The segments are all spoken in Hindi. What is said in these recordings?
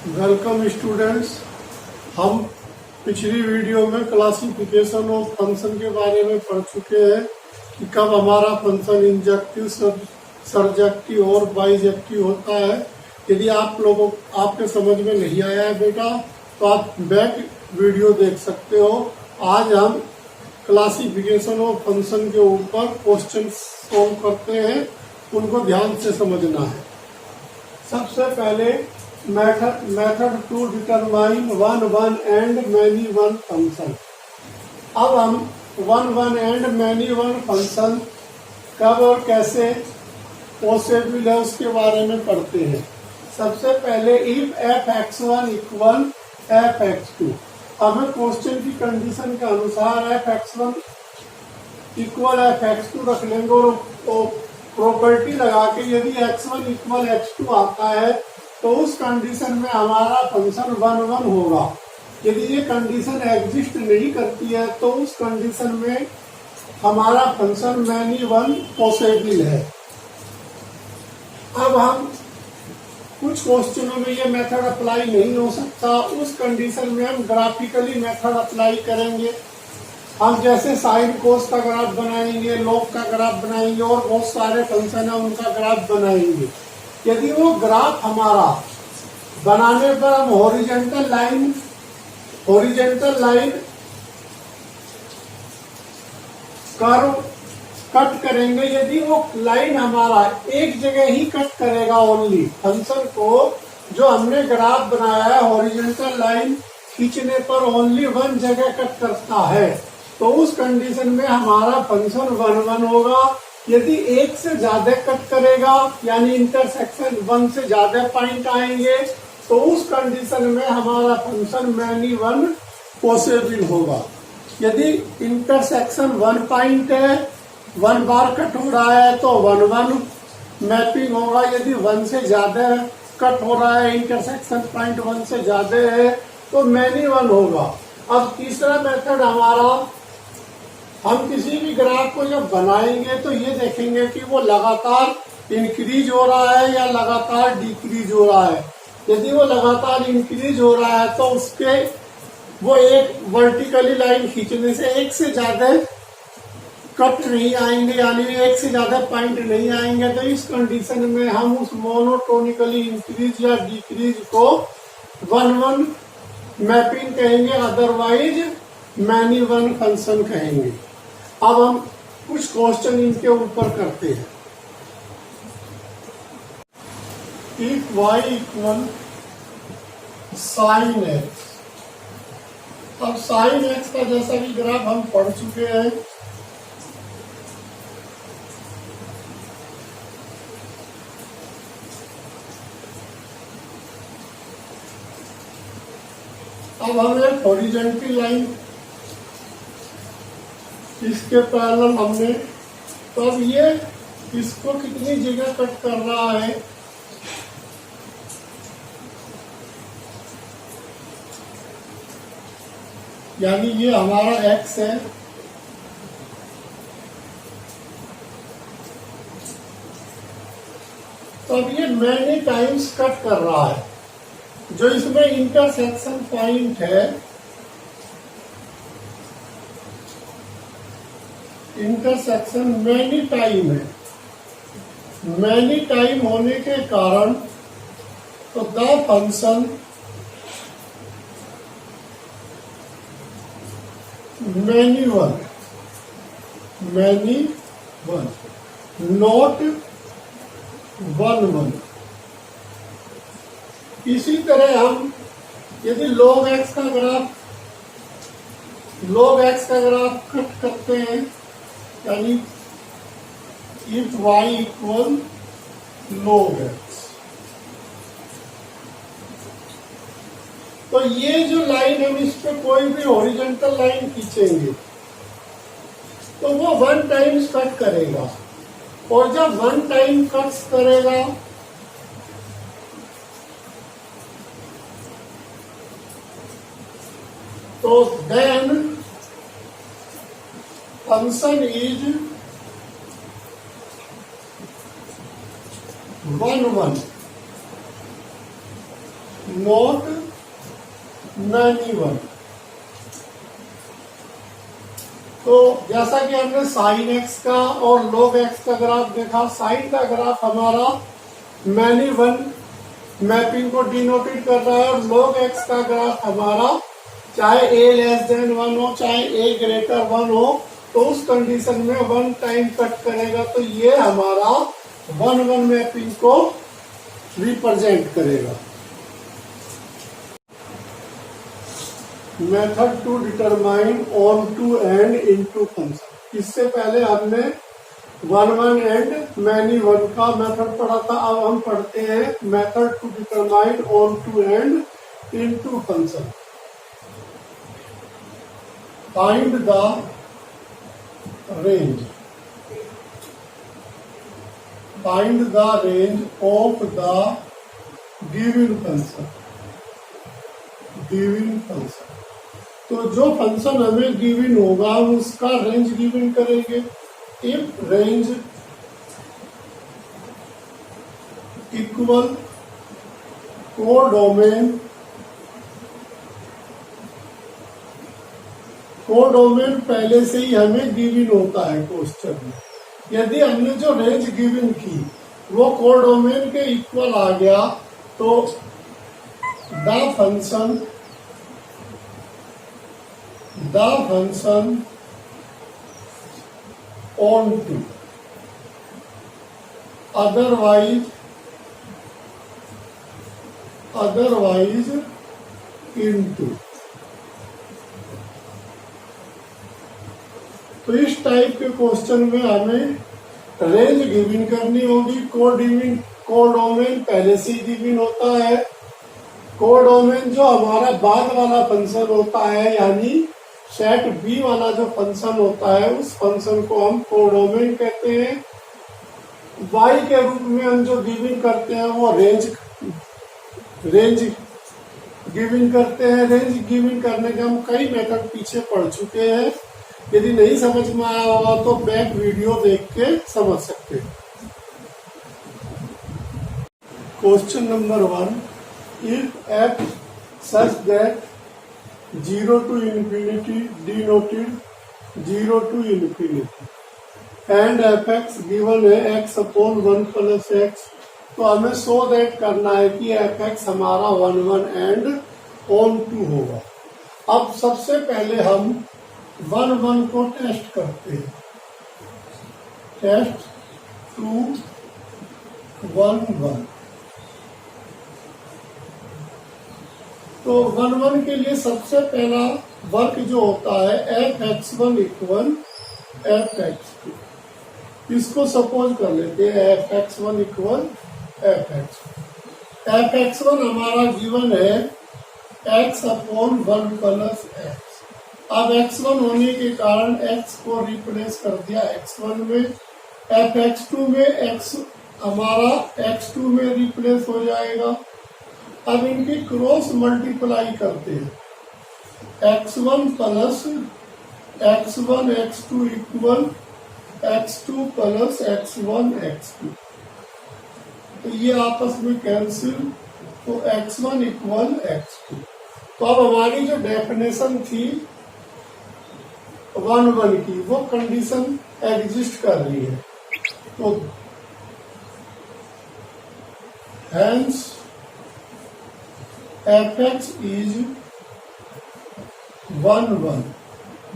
Welcome students. हम पिछली वीडियो में क्लासिफिकेशन ऑफ फंक्शन के बारे में पढ़ चुके हैं कि कब हमारा फंक्शन इंजेक्टिव, सरजेक्टिव और बाइजेक्टिव होता है। यदि आपके समझ में नहीं आया है बेटा तो आप बैक वीडियो देख सकते हो। आज हम क्लासिफिकेशन ऑफ फंक्शन के ऊपर क्वेश्चन सॉल्व करते हैं, उनको ध्यान से समझना है। सबसे पहले method to determine one and many one function. अब हम one and many one function कब और कैसे पॉसिबल है उसके बारे में पढ़ते हैं। सबसे पहले इफ f(x1) इक्वल f(x2), हमें क्वेश्चन की कंडीशन के अनुसार f(x1) इक्वल f(x2) रख लेंगे और प्रॉपर्टी लगा के यदि x1 इक्वल x2 आता है तो उस कंडीशन में हमारा फंक्शन वन होगा। यदि ये कंडीशन एग्जिस्ट नहीं करती है तो उस कंडीशन में हमारा फंक्शन मैनी वन पॉसिबल है। अब हम कुछ क्वेश्चनों में ये मेथड अप्लाई नहीं हो सकता, उस कंडीशन में हम ग्राफिकली मेथड अप्लाई करेंगे। हम जैसे साइन कोस का ग्राफ बनाएंगे, लॉग का ग्राफ बनाएंगे और बहुत सारे फंक्शन है उनका ग्राफ बनाएंगे। यदि वो ग्राफ हमारा बनाने पर हम हॉरिजॉन्टल लाइन कर्व कट करेंगे, यदि वो लाइन हमारा एक जगह ही कट करेगा, ओनली फंक्शन को जो हमने ग्राफ बनाया है हॉरिजॉन्टल लाइन खींचने पर ओनली वन जगह कट करता है, तो उस कंडीशन में हमारा फंक्शन वन होगा। यदि एक से ज्यादा कट करेगा यानी इंटरसेक्शन वन से ज्यादा पॉइंट आएंगे तो उस कंडीशन में हमारा फंक्शन मैनी वन पॉसिबल होगा। यदि इंटरसेक्शन वन पॉइंट है, वन बार कट हो रहा है तो वन मैपिंग होगा। यदि वन से ज्यादा कट हो रहा है, इंटरसेक्शन पॉइंट वन से ज्यादा है तो मैनी वन होगा। अब तीसरा मेथड हमारा, हम किसी भी ग्राफ को जब बनाएंगे तो ये देखेंगे कि वो लगातार इंक्रीज हो रहा है या लगातार डिक्रीज हो रहा है। यदि वो लगातार इंक्रीज हो रहा है तो उसके वो एक वर्टिकली लाइन खींचने से एक से ज्यादा कट नहीं आएंगे यानी एक से ज्यादा पॉइंट नहीं आएंगे, तो इस कंडीशन में हम उस मोनोटोनिकली इंक्रीज या डिक्रीज को वन मैपिंग कहेंगे, अदरवाइज मैनी वन फंक्शन कहेंगे। अब हम कुछ क्वेश्चन इनके ऊपर करते हैं। If y equal sine x, अब साइन x का जैसा भी ग्राफ हम पढ़ चुके हैं। अब हम एक हॉरिजॉन्टल लाइन इसके पैरेलल हमने, तो अब ये इसको कितनी जगह कट कर रहा है, यानी ये हमारा x है, तो अब ये मैनी टाइम्स कट कर रहा है। जो इसमें इंटरसेक्शन पॉइंट है, इंटरसेक्शन मैनी टाइम है, मैनी टाइम होने के कारण तो the function many one not one. इसी तरह हम यदि log x का ग्राफ कट करते हैं यानी if y equal log x, तो ये जो लाइन हम इस पे कोई भी हॉरिजॉन्टल लाइन खींचेंगे तो वो वन टाइम्स कट करेगा, और जब वन टाइम कट करेगा तो then function is one not many one. तो जैसा कि हमने साइन एक्स का और लॉग एक्स का ग्राफ देखा, साइन का ग्राफ हमारा मैनी वन मैपिंग को डिनोटेट कर रहा है और log x का ग्राफ हमारा चाहे a लेस देन 1 हो चाहे a ग्रेटर 1 हो, तो उस कंडीशन में 1 टाइम कट करेगा, तो ये हमारा 1-1 मैपिंग को रिप्रेजेंट करेगा। Method to determine onto and into function. इससे पहले हमने 1-1 एंड मैनी वन का मेथड पढ़ा था। अब हम पढ़ते हैं method to determine onto and into function. Find the range, find the range of the given function, given function. तो जो फंक्शन हमें गिवन होगा उसका रेंज गिवन करेंगे। If range equal codomain, codomain पहले से ही हमें गिवन होता है क्वेश्चन में। यदि हमने जो रेंज गिवन की वो कोडोमेन के इक्वल आ गया तो the function on to, otherwise into। तो इस टाइप के क्वेश्चन में हमें रेंज गिवन करनी होगी। कोडोमेन पहले से ही गिवन होता है। कोडोमेन जो हमारा बाद वाला फंक्शन होता है, यानी सेट बी वाला जो फंक्शन होता है, उस फंक्शन को हम कोडोमेन कहते हैं। वाई के रूप में हम जो गिवन करते हैं वो रेंज गिवन करते हैं। रेंज गिवन करने के हम कई मेथड पीछे पढ़ चुके हैं। यदि नहीं समझ में आया होगा तो बैक वीडियो देख के समझ सकते हैं। Question number 1, if f such that 0 to infinity denoted 0 to infinity and fx given है x upon 1 plus x, तो हमें सो दैट करना है कि fx हमारा 1-1 एंड ऑन टू होगा। अब सबसे पहले हम 1-1 को टेस्ट करते हैं। टेस्ट 2-1-1। तो 1-1 के लिए सबसे पहला वर्क जो होता है fx1 इक्वल fx2। इसको सपोज कर लेते हैं fx1 इक्वल fx। fx1 हमारा गिवन है x अपॉन 1 प्लस x। अब x1 होने के कारण x को रिप्लेस कर दिया x1 में, fx2 में x हमारा x2 में रिप्लेस हो जाएगा। अब इनकी क्रॉस मल्टीप्लाई करते हैं, x1 plus x1 x2 equal x2 plus x1 x2। तो ये आपस में कैंसिल, तो x1 इक्वल x2। तो अब हमारी जो डेफिनेशन थी 1-1 की, वो कंडीशन एग्जिस्ट कर रही है। तो हेंस fx is 1-1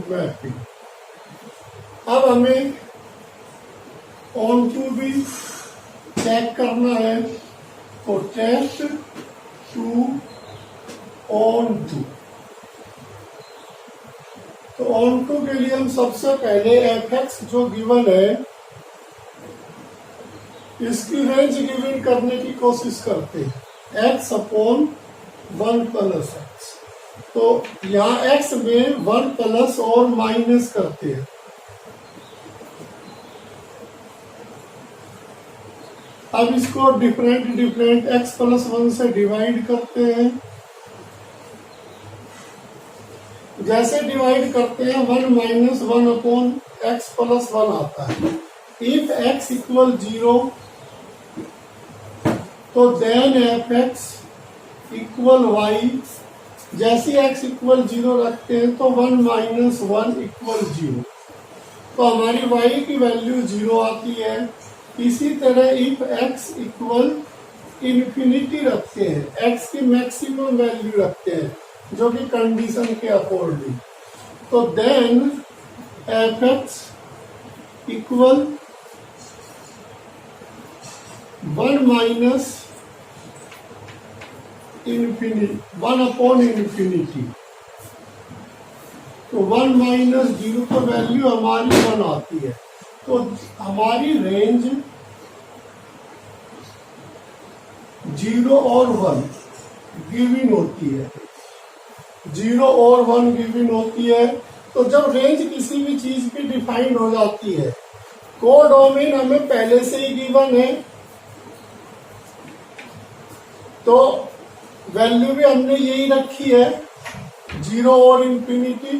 मैपिंग। अब हमें ऑन टू भी चेक करना है, तो टेस्ट 2 ऑन टू। तो ऑन टू के लिए हम सबसे पहले fx जो गिवन है इसकी रेंज गिवन करने की कोशिश करते हैं, x अपॉन 1 प्लस x। तो यहाँ x में 1 प्लस और माइनस करते हैं। अब इसको डिफरेंट x प्लस 1 से डिवाइड करते हैं। जैसे डिवाइड करते हैं 1 माइनस 1 अपॉन x प्लस 1 आता है। इफ x इक्वल 0 तो देन fx इक्वल वाई, जैसे x इक्वल 0 रखते हैं तो 1 माइनस 1 इक्वल 0, तो हमारी y की वैल्यू 0 आती है। इसी तरह इफ x इक्वल इन्फिनिटी रखते हैं, x की मैक्सिमम वैल्यू रखते हैं जो कि कंडीशन के अकॉर्डिंग, तो then f x equal 1 minus infinity, 1 upon infinity, तो 1 माइनस 0 तो वैल्यू हमारी 1 आती है। तो हमारी रेंज 0 और 1 गिवन होती है, 0 और 1 गिवन होती है। तो जब रेंज किसी भी चीज की डिफाइंड हो जाती है, कोडोमेन हमें पहले से ही गिवन है, तो वैल्यू भी हमने यही रखी है 0 और इंफिनिटी।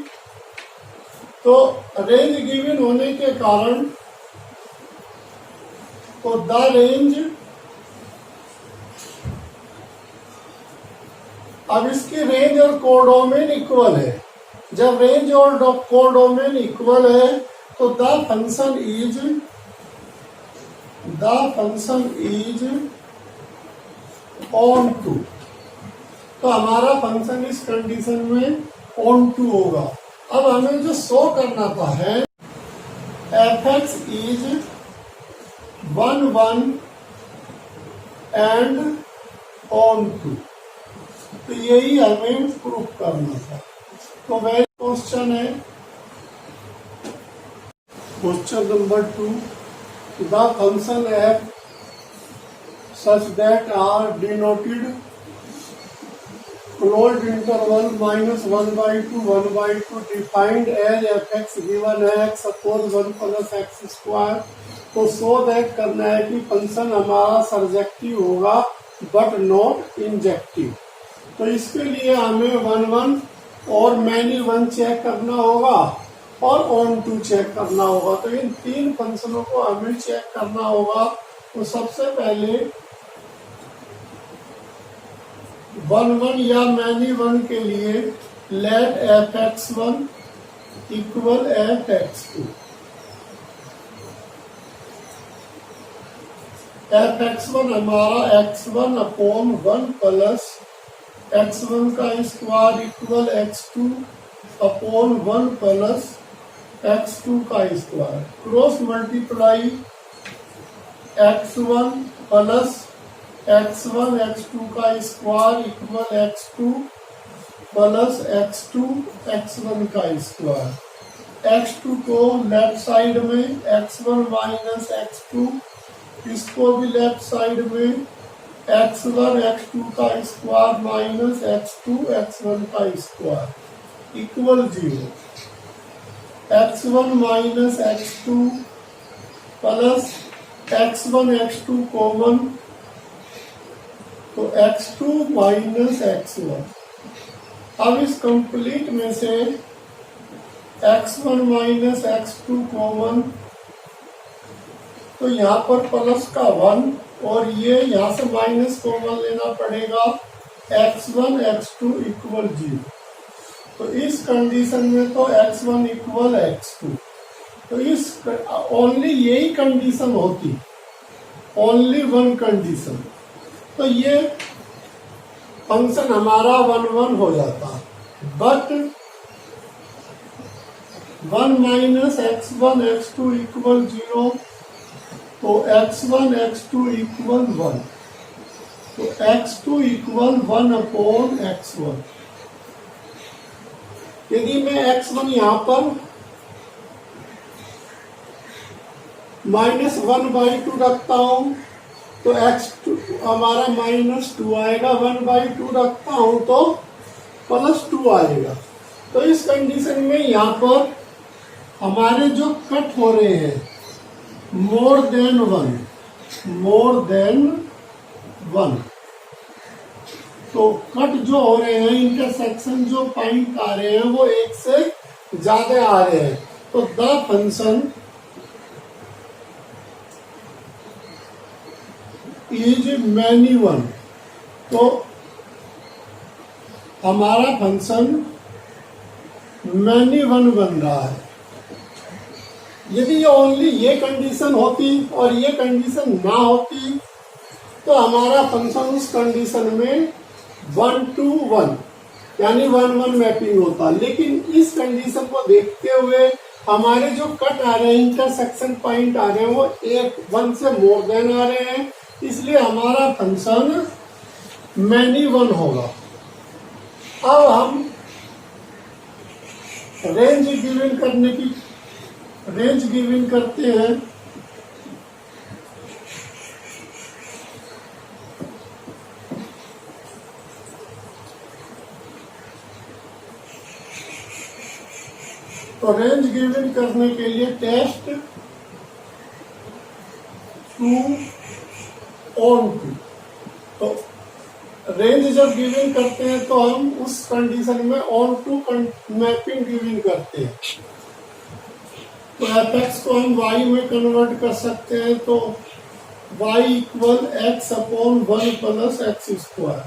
तो रेंज गिवन होने के कारण तो द रेंज, अब इसकी रेंज और कोडोमेन इक्वल है। जब रेंज और कोडोमेन इक्वल है तो the function is onto, तो हमारा फंक्शन इस कंडीशन में ऑन टू होगा। अब हमें जो शो करना था है f x is 1 1 and onto, तो यही हमें प्रूफ करना था। तो वह क्वेश्चन है question number 2, the function F such that are denoted closed interval minus 1 by 2 1 by 2 defined as fx given है x upon 1 plus x square। तो सो दैट करना है कि फंक्शन हमारा सर्जेक्टिव होगा बट नॉट इंजेक्टिव। तो इसके लिए हमें 1 1 और मैनी 1 चेक करना होगा और ऑन टू चेक करना होगा। तो इन तीन फंक्शनों को हमें चेक करना होगा। तो सबसे पहले 1 1 या मैनी 1 के लिए let f x 1 equal f x 2, f x 1 हमारा x1 अपॉन 1 प्लस x1 का square equal x2 upon 1 plus x2 का square, cross multiply x1 plus x1 x2 का square equal x2 plus x2 x1 का स्क्वायर। x2 को लेफ्ट साइड में, x1 माइनस x2 इसको भी लेफ्ट साइड में, x1 x2 का स्क्वायर माइनस x2 x1 का square equal 0, x1 minus x2 plus x1 x2 common, तो x2 माइनस x1। अब इस कंप्लीट में से x1 माइनस x2 कॉमन, तो यहाँ पर प्लस का 1 और ये यहाँ से माइनस कॉमन लेना पड़ेगा, x1 x2 इक्वल 0। तो इस कंडीशन में तो x1 इक्वल x2, तो इस ओनली यही कंडीशन होती, ओनली वन कंडीशन, तो ये फंक्शन हमारा 1 1 हो जाता। But 1 minus x1 x2 equal 0, तो x1 x2 इक्वल 1, तो x2 इक्वल 1 अपॉन x1। यदि मैं x1 यहां पर माइनस 1 बाई 2 रखता हूं तो x2 हमारा माइनस 2 आएगा, 1 बाई 2 रखता हूं तो प्लस 2 आएगा। तो इस कंडीशन में यहाँ पर हमारे जो कट हो रहे हैं मोर देन 1, तो कट जो हो रहे हैं, इंटरसेक्शन जो पॉइंट आ रहे हैं वो एक से ज्यादा आ रहे हैं, तो द फंक्शन इज मैनी 1। तो हमारा फंक्शन मैनी वन बन रहा है। यदि ये ओनली ये कंडीशन होती और ये कंडीशन ना होती तो हमारा फंक्शन उस कंडीशन में 1 to 1 यानी 1-1 मैपिंग होता। लेकिन इस कंडीशन को देखते हुए हमारे जो कट आ रहे हैं, इंटरसेक्शन पॉइंट आ रहे हैं, वो 1 से मोर देन आ रहे हैं, इसलिए हमारा फंक्शन मैनी वन होगा। अब हम रेंज गिवन करते हैं। तो रेंज गिवन करने के लिए टेस्ट 2 on 2। तो रेंज जब गिवन करते हैं तो हम उस कंडीशन में ऑन टू मैपिंग गिवन करते हैं। तो fx को हम y में कन्वर्ट कर सकते हैं, तो y equal x upon 1 plus x square,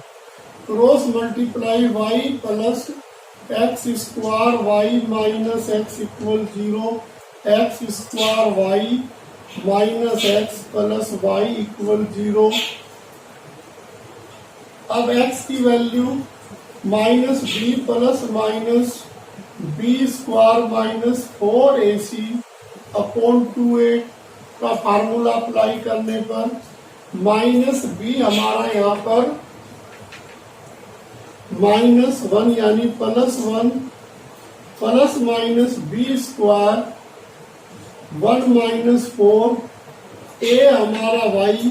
cross multiply y plus x square y minus x equal 0, x square y minus x plus y equal 0। अब x की value minus b plus minus b square minus 4ac upon 2a का फार्मूला अप्लाई करने पर माइनस बी हमारा यहाँ पर -1 यानी +1 plus minus b square 1 minus 4, a हमारा y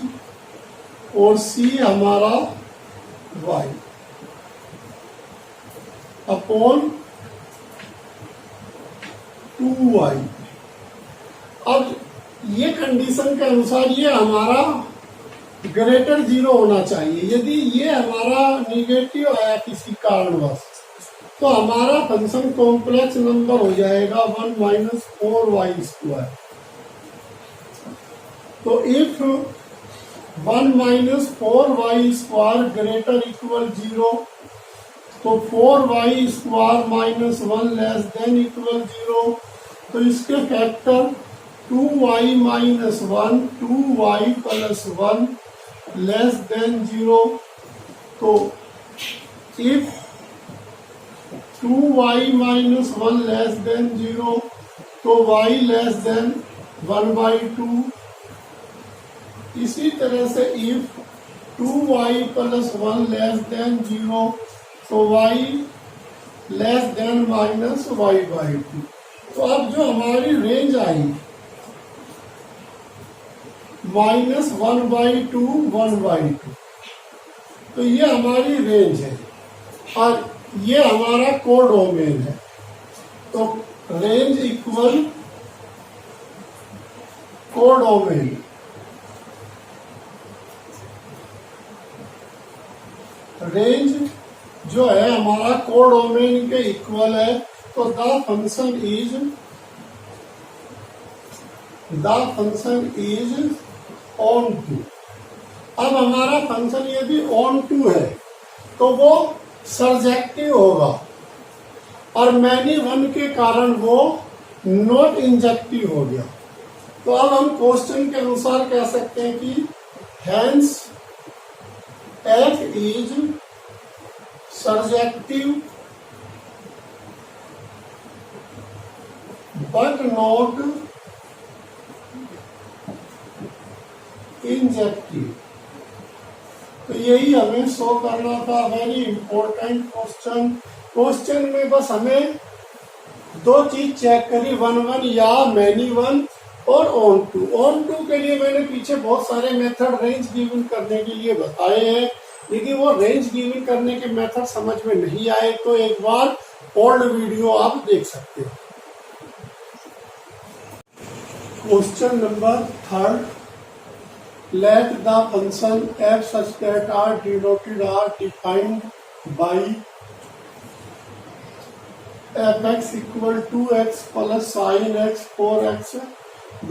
और c हमारा y अपॉन 2y। अब ये कंडीशन के अनुसार ये हमारा ग्रेटर 0 होना चाहिए। यदि ये हमारा निगेटिव आया किसी कारणवश तो हमारा फंक्शन कॉम्प्लेक्स नंबर हो जाएगा 1 माइनस 4y स्क्वायर। तो if 1 minus 4y square greater equal 0 तो 4y square minus 1 less than equal 0। तो इसके factor 2y minus 1, 2y plus 1 less then 0। तो if 2y minus 1 less then 0 तो y लेस देन 1/2। इसी तरह से if 2y plus 1 less then 0 तो y less than minus y/2। तो अब जो हमारी रेंज आई -1/2 1/2, तो ये हमारी रेंज है और ये हमारा कोडोमेन है। तो रेंज इक्वल कोडोमेन। रेंज जो है हमारा कोडोमेन के इक्वल है। तो the function is onto. अब हमारा फंक्शन यदि ऑन टू है तो वो सर्जेक्टिव होगा और मैनी वन के कारण वो नॉट इंजेक्टिव हो गया। तो अब हम क्वेश्चन के अनुसार कह सकते हैं कि hence f is surjective but not injective. तो यही हमें शो करना था। वेरी इंपॉर्टेंट क्वेश्चन में बस हमें दो चीज चेक करी, 1-1 या मैनी वन और ऑन टू के लिए मैंने पीछे बहुत सारे मेथड रेंज गिवन करने के लिए बताए हैं। यदि वो रेंज गिवन करने के मेथड समझ में नहीं आए तो एक बार ओल्ड वीडियो आप देख सकते हो। Question number 3, let the function f such that are denoted are defined by fx equal 2x plus sin x 4x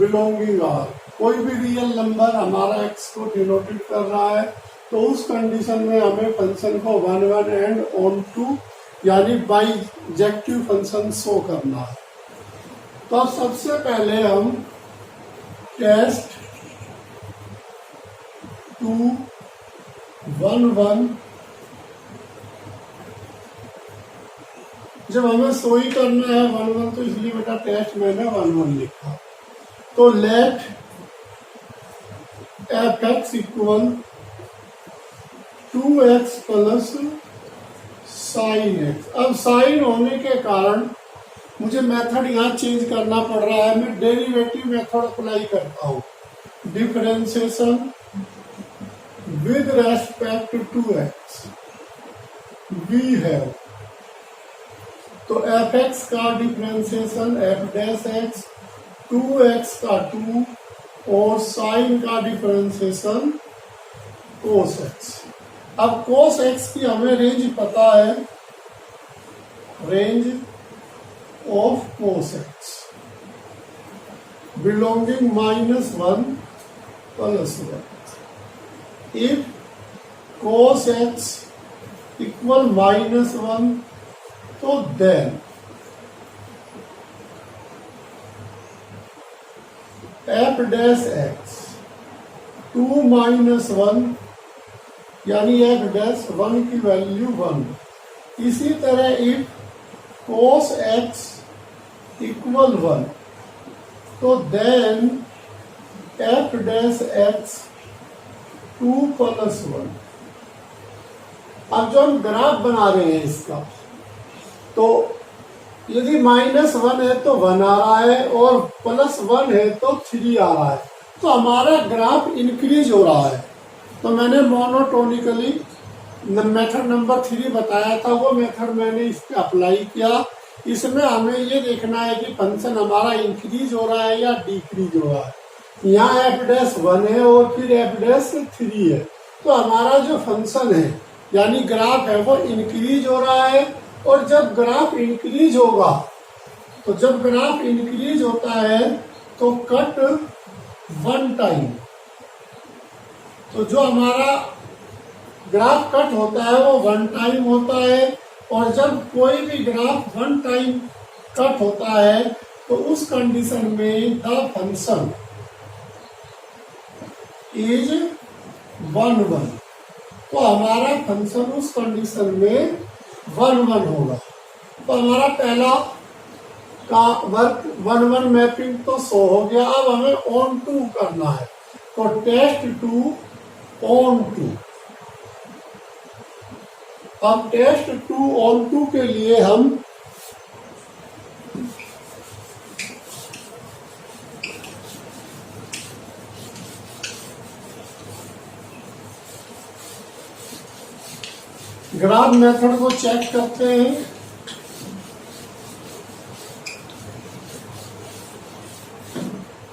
belonging R। कोई भी रियल नंबर हमारा x को डिनोटेड कर रहा है तो उस कंडीशन में हमें फंक्शन को 1 1 एंड ऑन टू यानी बाइजेक्टिव फंक्शन शो करना है। तो अब सबसे पहले हम टेस्ट 2 1 1 जब हमें शो ही करना है 1 1 तो इसलिए बेटा टेस्ट मैंने 1 1 लिखा। तो let f x equal 2x plus sine x. अब साइन होने के कारण मुझे मेथड यहाँ चेंज करना पड़ रहा है। मैं डेरिवेटिव मेथड अप्लाई करता हूँ, differentiation with respect to x we have. तो एफ एक्स का differentiation f dash x, 2x का 2 और साइन का डिफरेंशिएशन कोस एक्स। अब कोस एक्स की हमें रेंज पता है, range of cos x belonging -1 plus 1। If cos x equal -1 तो देन एफ डैश एक्स 2 - 1 यानी एफ डैश 1 की वैल्यू 1। इसी तरह इफ कोस एक्स इक्वल 1 तो then f dash x 2 plus 1। अब जो हम ग्राफ बना रहे हैं इसका, तो यदि -1 है तो 1 आ रहा है और +1 है तो 3 आ रहा है, तो हमारा ग्राफ इंक्रीज हो रहा है। तो मैंने मोनोटोनिकली मेथड नंबर 3 बताया था, वो मेथड मैंने इस पे अप्लाई किया। इसमें हमें ये देखना है कि फंक्शन हमारा इंक्रीज हो रहा है या डिक्रीज हो रहा है। यहाँ एफ डैश 1 है और फिर एफ डैश 3 है, तो हमारा जो फंक्शन है यानी ग्राफ है वो इंक्रीज हो रहा है। और जब ग्राफ इंक्रीज होगा, तो जब ग्राफ इंक्रीज होता है तो कट 1 टाइम, तो जो हमारा ग्राफ कट होता है वो 1 टाइम होता है। और जब कोई भी ग्राफ 1 टाइम कट होता है तो उस कंडीशन में द फंक्शन इज 1 1। तो हमारा फंक्शन उस कंडीशन में 1 1 होगा। तो हमारा पहला का वर्क 1 1 मैपिंग तो शो हो गया। अब हमें ऑन टू करना है, तो टेस्ट 2 ऑन टू। अब टेस्ट 2 ऑन टू के लिए हम ग्राफ मेथड को चेक करते हैं।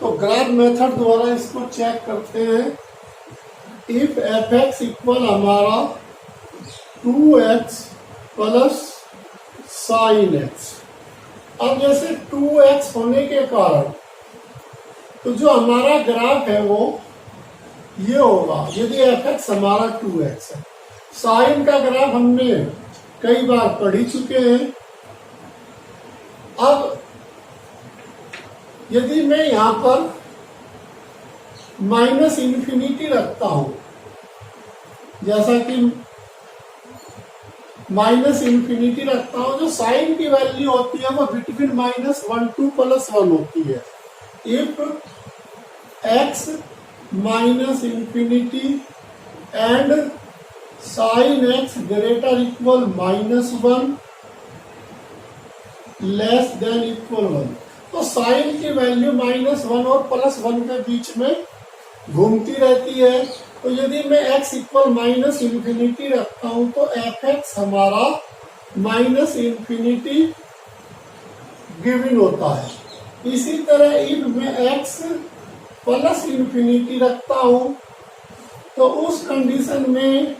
तो ग्राफ मेथड द्वारा इसको चेक करते हैं। इफ एफ एक्स इक्वल हमारा 2x प्लस साइन एक्स। अब जैसे 2x होने के कारण तो जो हमारा ग्राफ है वो ये होगा, यदि एफ एक्स हमारा 2x है। साइन का ग्राफ हमने कई बार पढ़ ही चुके हैं। अब यदि मैं यहां पर -∞ रखता हूं, जैसा कि -∞ रखता हूं, जो साइन की वैल्यू होती है वो बिटवीन -1 to +1 होती है। If x -∞ and sine x greater equal -1 less than equal 1, तो साइन की वैल्यू -1 और +1 के बीच में घूमती रहती है। तो यदि मैं x इक्वल -∞ रखता हूं तो एफ एक्स हमारा -∞ गिवन होता है। इसी तरह इफ मैं x +∞ रखता हूं तो उस कंडीशन में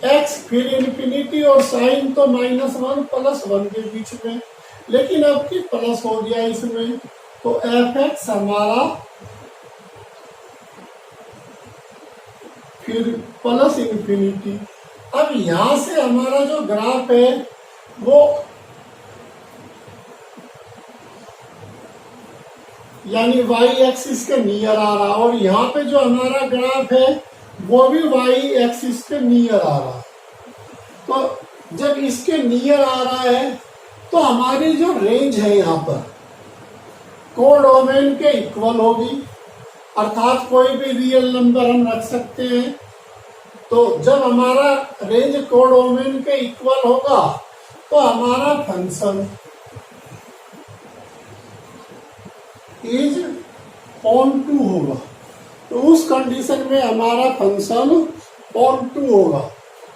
x फिर इन्फिनिटी और साइन तो -1 +1 के बीच में, लेकिन अब की प्लस हो गया इसमें, तो एफ एक्स हमारा फिर प्लस इन्फिनिटी। अब यहां से हमारा जो ग्राफ है वो यानी वाई एक्सिस के नियर आ रहा, और यहाँ पे जो हमारा ग्राफ है वो भी वाई एक्सिस के नियर आ रहा। तो जब इसके नियर आ रहा है तो हमारी जो रेंज है यहाँ पर कोडोमेन के इक्वल होगी, अर्थात कोई भी रियल नंबर हम रख सकते हैं। तो जब हमारा रेंज कोडोमेन के इक्वल होगा तो हमारा फंक्शन इज ऑन टू होगा। तो उस कंडीशन में हमारा फंक्शन ऑन टू होगा।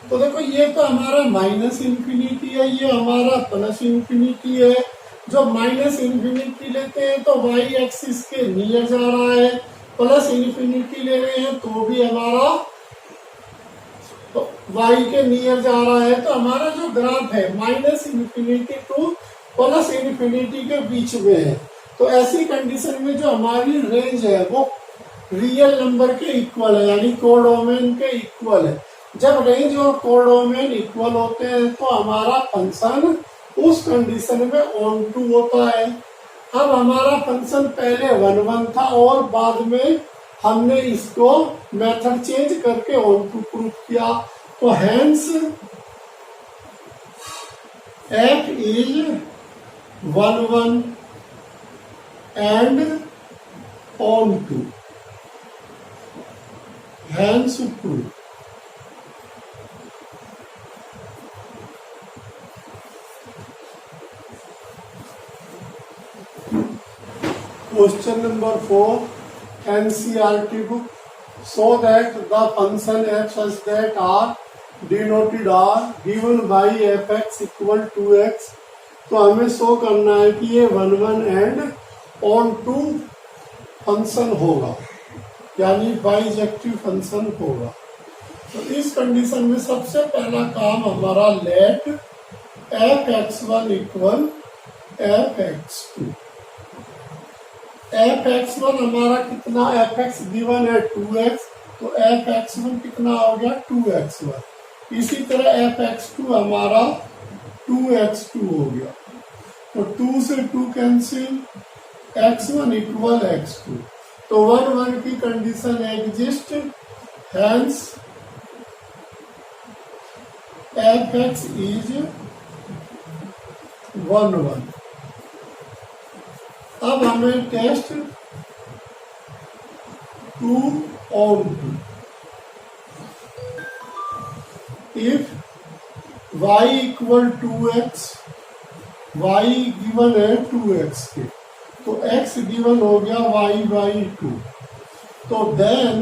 तो देखो ये तो हमारा माइनस इन्फिनिटी है, ये हमारा प्लस इन्फिनिटी है। जब माइनस इन्फिनिटी लेते हैं तो वाई एक्सिस के नियर जा रहा है, प्लस इन्फिनिटी ले रहे हैं तो भी हमारा वाई के नियर जा रहा है। तो हमारा जो ग्राफ है minus infinity two plus infinity के बीच में है। तो ऐसी कंडीशन में जो हमारी रेंज है वो रियल नंबर के इक्वल है, यानी कोडोमेन के इक्वल है। जब रेंज और कोडोमेन इक्वल होते हैं तो हमारा फंक्शन उस कंडीशन में ऑन टू होता है। अब हमारा फंक्शन पहले 1 था और बाद में हमने इसको मेथड चेंज करके ऑन टू प्रूफ किया। तो hence f is 1 and on to, hence true. Question number 4, NCERT book. So that the function f such that are denoted are given by fx equal to x. तो हमें शो करना है कि ये 1 and ऑन टू फंक्शन होगा, यानी बाइजेक्टिव फंक्शन होगा। तो इस कंडीशन में सबसे पहला काम हमारा late f(x1) equal f(x2). f(x1) हमारा कितना, fx गिवन है 2x, तो f(x1) कितना हो गया 2x1। इसी तरह f(x2) हमारा 2x2 हो गया। तो 2 से 2 कैंसिल, x1 इक्वल x2। तो 1 की condition exist, hence fx is 1। अब हमें टेस्ट 2 ऑन 2। इफ y equal 2x, y given है 2x के, तो x गिवन हो गया y/2। तो देन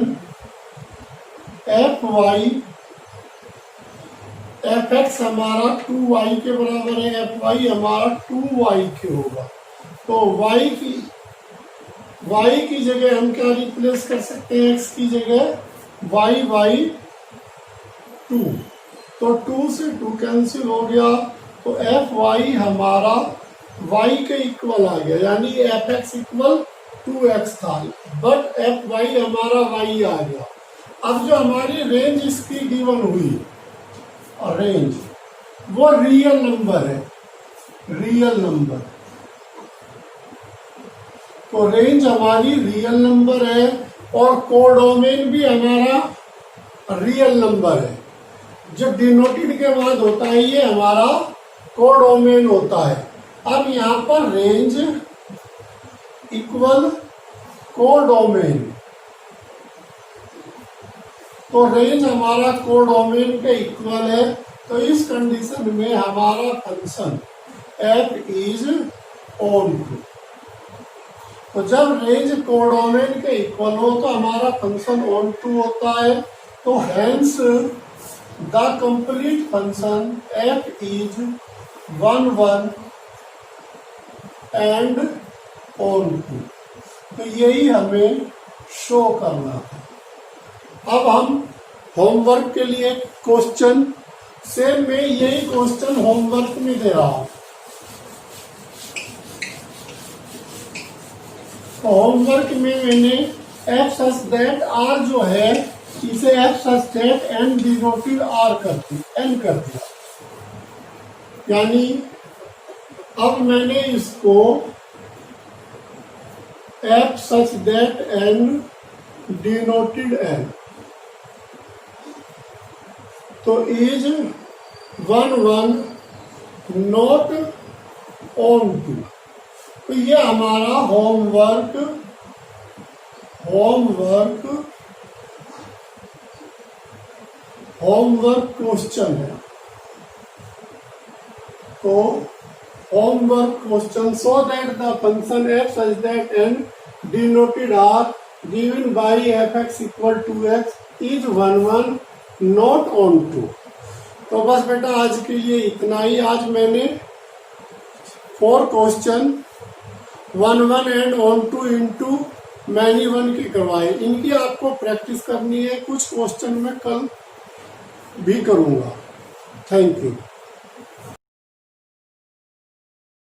fx हमारा 2y के बराबर है, fy हमारा 2y के होगा। तो y की जगह हम क्या रिप्लेस कर सकते हैं, x की जगह y/2। तो 2 से 2 कैंसिल हो गया। तो fy हमारा y के इक्वल आ गया, यानी fx इक्वल 2x था, बट fy हमारा y आ गया। अब जो हमारी रेंज इसकी गिवन हुई, और रेंज वो रियल नंबर है, रियल नंबर। तो रेंज हमारी रियल नंबर है और कोडोमेन भी हमारा रियल नंबर है। जो डिनोटेड के बाद होता है ये हमारा कोडोमेन होता है। अब यहाँ पर रेंज इक्वल कोडोमेन, तो रेंज हमारा कोडोमेन के इक्वल है। तो इस कंडीशन में हमारा function f is onto. तो जब रेंज कोडोमेन के इक्वल हो तो हमारा फंक्शन ऑन टू होता है। तो hence the complete function f is 1 and onto. तो यही हमें शो करना था। अब हम होमवर्क के लिए क्वेश्चन से मैं यही क्वेश्चन होमवर्क में दे रहा हूं। तो होमवर्क में मैंने f सच दैट r जो है इसे f such that N denoted R N कर दिया। यानी अब मैंने इसको f such that N denoted N, तो इज 1 1 नॉट ऑन टू। तो ये हमारा होमवर्क क्वेश्चन है। तो homework question, so that the function f such that N denoted R given by f x equal two x is 1 1 not onto. तो बस बेटा आज के लिए इतना ही। आज मैंने 4 question 1 1 and on two into many one की करवाए। इनकी आपको प्रैक्टिस करनी है, कुछ क्वेश्चन मैं कल भी करूंगा। Thank you.